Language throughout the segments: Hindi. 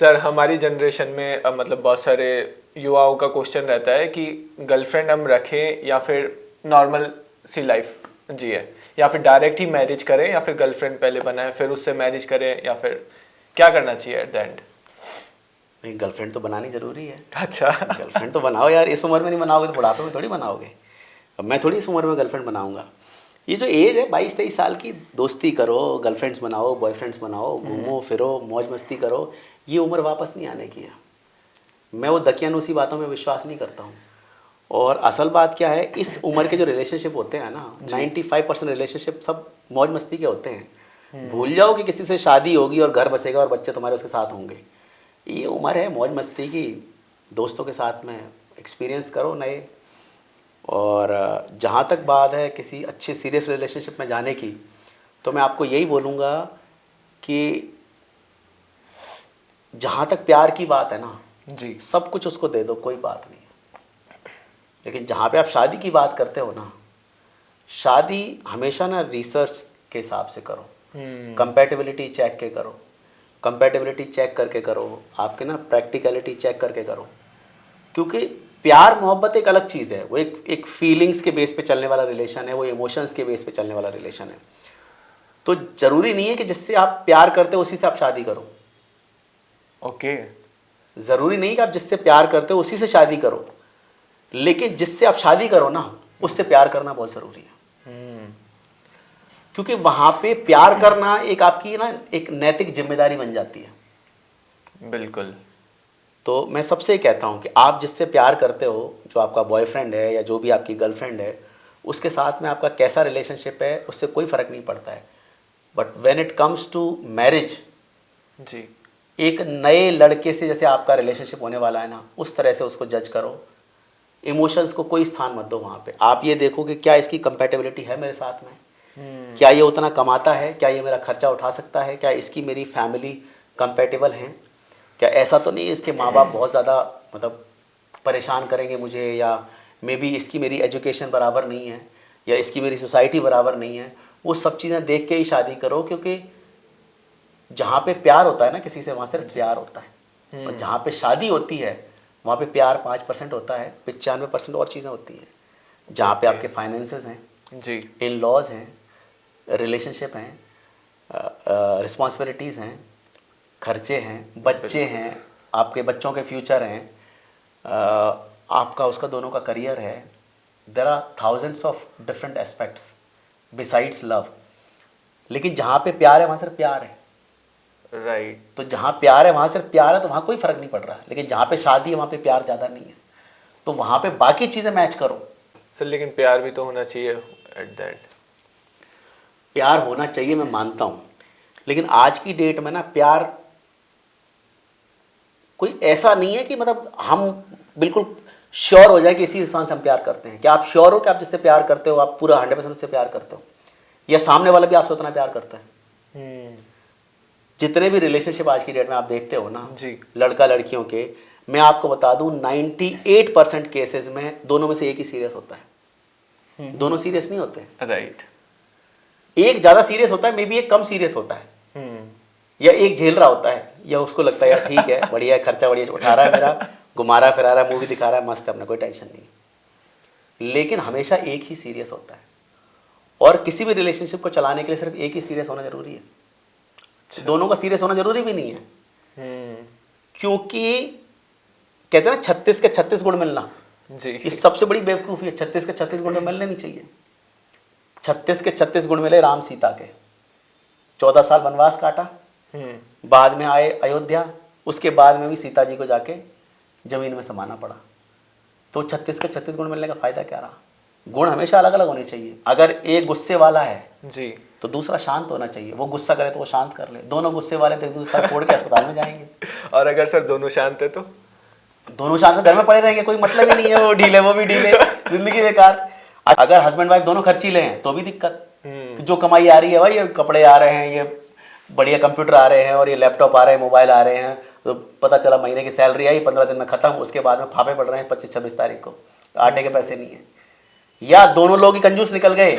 सर हमारी जनरेशन में मतलब बहुत सारे युवाओं का क्वेश्चन रहता है कि गर्लफ्रेंड हम रखें या फिर नॉर्मल सी लाइफ जिए, या फिर डायरेक्ट ही मैरिज करें, या फिर गर्लफ्रेंड पहले बनाए फिर उससे मैरिज करें, या फिर क्या करना चाहिए एट द एंड? नहीं, गर्लफ्रेंड तो बनानी जरूरी है। अच्छा। गर्लफ्रेंड तो बनाओ यार, इस उम्र में नहीं बनाओगे तो बुढ़ापे में थोड़ी बनाओगे। अब मैं थोड़ी इस उम्र में गर्लफ्रेंड बनाऊंगा। ये जो एज है 22-23 साल की, दोस्ती करो, गर्लफ्रेंड्स बनाओ, बॉयफ्रेंड्स बनाओ, घूमो फिरो, मौज मस्ती करो, ये उम्र वापस नहीं आने की है। मैं वो दकियानूसी बातों में विश्वास नहीं करता हूँ। और असल बात क्या है, इस उम्र के जो रिलेशनशिप होते हैं ना, 95% रिलेशनशिप सब मौज मस्ती के होते हैं। भूल जाओ कि किसी से शादी होगी और घर बसेगा और बच्चे तुम्हारे उसके साथ होंगे। ये उम्र है मौज मस्ती की, दोस्तों के साथ में एक्सपीरियंस करो नए। और जहाँ तक बात है किसी अच्छे सीरियस रिलेशनशिप में जाने की, तो मैं आपको यही बोलूँगा कि जहाँ तक प्यार की बात है ना जी, सब कुछ उसको दे दो, कोई बात नहीं है। लेकिन जहाँ पे आप शादी की बात करते हो ना, शादी हमेशा ना रिसर्च के हिसाब से करो, कंपैटिबिलिटी चेक के करो, कंपैटिबिलिटी चेक करके करो, आपके ना प्रैक्टिकलिटी चेक करके करो। क्योंकि प्यार मोहब्बत एक अलग चीज़ है, वो एक फीलिंग्स के बेस पे चलने वाला रिलेशन है, वो इमोशंस के बेस पे चलने वाला रिलेशन है। तो ज़रूरी नहीं है कि जिससे आप प्यार करते हो उसी से आप शादी करो। ओके। ज़रूरी नहीं कि आप जिससे प्यार करते हो उसी से शादी करो, लेकिन जिससे आप शादी करो ना उससे प्यार करना बहुत ज़रूरी है। क्योंकि वहाँ पे प्यार करना एक आपकी ना एक नैतिक जिम्मेदारी बन जाती है। बिल्कुल। तो मैं सबसे कहता हूँ कि आप जिससे प्यार करते हो, जो आपका बॉयफ्रेंड है या जो भी आपकी गर्लफ्रेंड है, उसके साथ में आपका कैसा रिलेशनशिप है उससे कोई फ़र्क नहीं पड़ता है। But when it comes to marriage, जी, एक नए लड़के से जैसे आपका रिलेशनशिप होने वाला है ना, उस तरह से उसको जज करो। इमोशंस को कोई स्थान मत दो वहाँ पे। आप ये देखो कि क्या इसकी कंपैटिबिलिटी है मेरे साथ में, क्या ये उतना कमाता है, क्या ये मेरा खर्चा उठा सकता है, क्या इसकी मेरी फैमिली कंपैटिबल है, क्या ऐसा तो नहीं इसके माँ बाप बहुत ज़्यादा मतलब परेशान करेंगे मुझे, या मे बी इसकी मेरी एजुकेशन बराबर नहीं है, या इसकी मेरी सोसाइटी बराबर नहीं है। वो सब चीज़ें देख के ही शादी करो, क्योंकि जहाँ पे प्यार होता है ना किसी से, वहाँ सिर्फ प्यार होता है। और जहाँ पे शादी होती है वहाँ पे प्यार 5% होता है, 95% और चीज़ें होती हैं। जहाँ पे आपके फाइनेंसेस हैं जी, इन लॉज हैं, रिलेशनशिप हैं, रिस्पॉन्सिबिलिटीज़ हैं, खर्चे हैं, बच्चे हैं, आपके बच्चों के फ्यूचर हैं, आपका उसका दोनों का करियर है। There are thousands of different aspects besides love. लेकिन जहाँ पे प्यार है वहाँ सिर्फ प्यार है। राइट। तो जहाँ प्यार है वहाँ सिर्फ प्यार है, तो वहाँ कोई फ़र्क नहीं पड़ रहा है। लेकिन जहाँ पे शादी है वहाँ पे प्यार ज़्यादा नहीं है, तो वहाँ पे बाकी चीज़ें मैच करो। सर लेकिन प्यार भी तो होना चाहिए एट द एंड। प्यार होना चाहिए, मैं मानता हूँ, लेकिन आज की डेट में ना प्यार कोई ऐसा नहीं है कि मतलब हम बिल्कुल श्योर हो जाए कि इसी इंसान से हम प्यार करते हैं। क्या आप श्योर हो कि आप जिससे प्यार करते हो आप पूरा 100% उससे प्यार करते हो, या सामने वाला भी आपसे उतना प्यार करता है? जितने भी रिलेशनशिप आज की डेट में आप देखते हो ना जी, लड़का लड़कियों के, मैं आपको बता दूं 98% केसेस में दोनों में से एक ही सीरियस होता है। दोनों सीरियस नहीं होते। राइट। एक ज़्यादा सीरियस होता है, मे बी एक कम सीरियस होता है, या एक झेल रहा होता है, या उसको लगता है यार ठीक है, बढ़िया है, खर्चा बढ़िया उठा रहा है मेरा, घुमा रहा फिरा रहा है, मूवी दिखा रहा है, मस्त है, अपना कोई टेंशन नहीं। लेकिन हमेशा एक ही सीरियस होता है। और किसी भी रिलेशनशिप को चलाने के लिए सिर्फ एक ही सीरियस होना जरूरी है। दोनों का सीरियस होना जरूरी भी नहीं है। क्योंकि कहते हैं ना 36 के 36 गुण मिलना, जी, ये सबसे बड़ी बेवकूफ़ी है। 36 के 36 गुण तो मिलने नहीं चाहिए। 36 के 36 गुण मिले राम सीता के। 14 साल वनवास काटा, बाद में आए अयोध्या, उसके बाद में भी सीता जी को जाके जमीन में समाना पड़ा। तो 36 के 36 गुण मिलने का फायदा क्या रहा? गुण हमेशा अलग अलग होने चाहिए। अगर एक गुस्से वाला है जी, तो दूसरा शांत होना चाहिए। वो गुस्सा करे तो वो शांत कर ले। दोनों गुस्से वाले तो एक दूसरे फोड़ के अस्पताल में जाएंगे। और अगर सर दोनों शांत है तो दोनों शांत घर में पड़े रहेंगे, कोई मतलब ही नहीं है। वो ढीले वो भी ढीले, जिंदगी बेकार। अगर हस्बैंड वाइफ दोनों खर्चीले हैं तो भी दिक्कत। जो कमाई आ रही है भाई, ये कपड़े आ रहे हैं, ये बढ़िया कंप्यूटर आ रहे हैं, और ये लैपटॉप आ रहे हैं, मोबाइल आ रहे हैं, तो पता चला महीने की सैलरी आई 15 दिन में खत्म, उसके बाद में फाफे पड़ रहे हैं 25-26 तारीख को, आटे के पैसे नहीं है। या दोनों लोग ही कंजूस निकल गए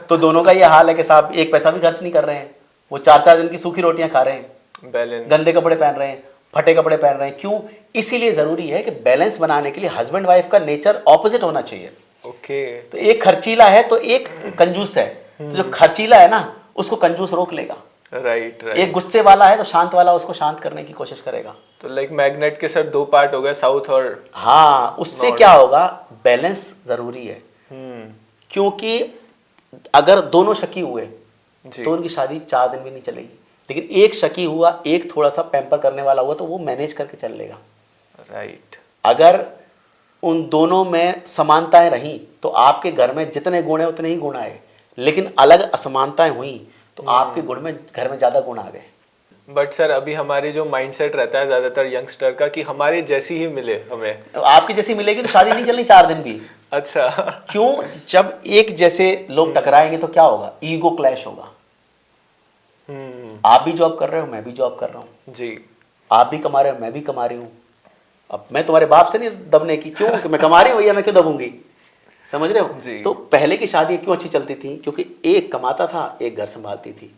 तो दोनों का ये हाल है कि साहब एक पैसा भी खर्च नहीं कर रहे हैं, वो 4-4 दिन की सूखी रोटियां खा रहे हैं, बैलेंस, गंदे कपड़े पहन रहे हैं, फटे कपड़े पहन रहे हैं, क्यों? इसीलिए ज़रूरी है कि बैलेंस बनाने के लिए हस्बैंड वाइफ का नेचर ऑपोजिट होना चाहिए। ओके। तो एक खर्चीला है तो एक कंजूस है, तो जो खर्चीला है ना उसको कंजूस रोक लेगा। राइट एक राइट। गुस्से वाला है तो शांत वाला उसको शांत करने की कोशिश करेगा। तो लाइक मैग्नेट के सर दो पार्ट हो गए, साउथ और हाँ, उससे नॉर्थ। क्या होगा, बैलेंस ज़रूरी है। क्योंकि अगर दोनों शकी हुए जी। तो उनकी शादी 4 दिन भी नहीं चलेगी, लेकिन एक शकी हुआ, एक थोड़ा सा पैम्पर करने वाला हुआ तो वो मैनेज करके चल लेगा। राइट। अगर उन दोनों में समानताएं रहीं तो आपके घर में जितने गुण है उतने ही गुण आए, लेकिन अलग असमानताएं हुई तो आपके गुण में घर में ज़्यादा गुण आ गए। बट सर अभी हमारी जो माइंडसेट रहता है ज्यादातर यंगस्टर का कि हमारी जैसी ही मिले हमें। आपकी जैसी मिलेगी तो शादी नहीं चलनी 4 दिन भी। अच्छा। क्यों? जब एक जैसे लोग टकराएंगे तो क्या होगा, ईगो क्लैश होगा। आप भी जॉब कर रहे हो, मैं भी जॉब कर रहा हूँ, जी। आप भी कमा रहे हो, मैं भी कमा रही हूँ। अब मैं तुम्हारे बाप से नहीं दबने की, क्यों कि मैं कमा रही हूँ भैया, मैं क्यों दबूंगी? समझ रहे हो? जी। तो पहले की शादी क्यों अच्छी चलती थी? क्योंकि एक कमाता था, एक घर संभालती थी।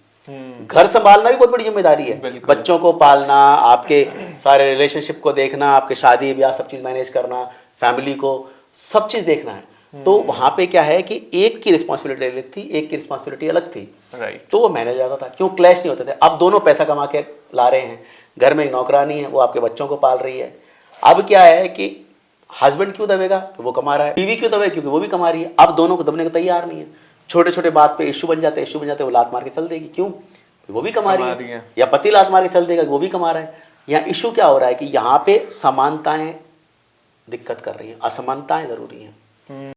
घर संभालना भी बहुत बड़ी जिम्मेदारी है। बिल्कुल। बच्चों को पालना, आपके सारे रिलेशनशिप को देखना, आपके शादी ब्याह सब चीज़ मैनेज करना, फैमिली को सब चीज़ देखना है। तो वहाँ पे क्या है कि एक की रिस्पॉन्सिबिलिटी अलग थी, एक की रिस्पॉन्सिबिलिटी अलग थी। राइट। तो वो मैनेज आता था, क्यों? क्लैश नहीं होते थे। अब दोनों पैसा कमा के ला रहे हैं, घर में एक नौकरानी है, वो आपके बच्चों को पाल रही है। अब क्या है कि हस्बैंड क्यों दबेगा? कि वो कमा रहा है। बीवी क्यों दबेगी? क्योंकि वो भी कमा रही है। अब दोनों को दबने को तैयार नहीं है। छोटे छोटे बात पे इशू बन जाते हैं, वो लात मार के चल देगी। क्यों? वो भी कमा रही है। या पति लात मार के चल देगा, वो भी कमा रहा है। यहाँ इशू क्या हो रहा है कि यहाँ पे समानताएं दिक्कत कर रही हैं, असमानताएं जरूरी हैं।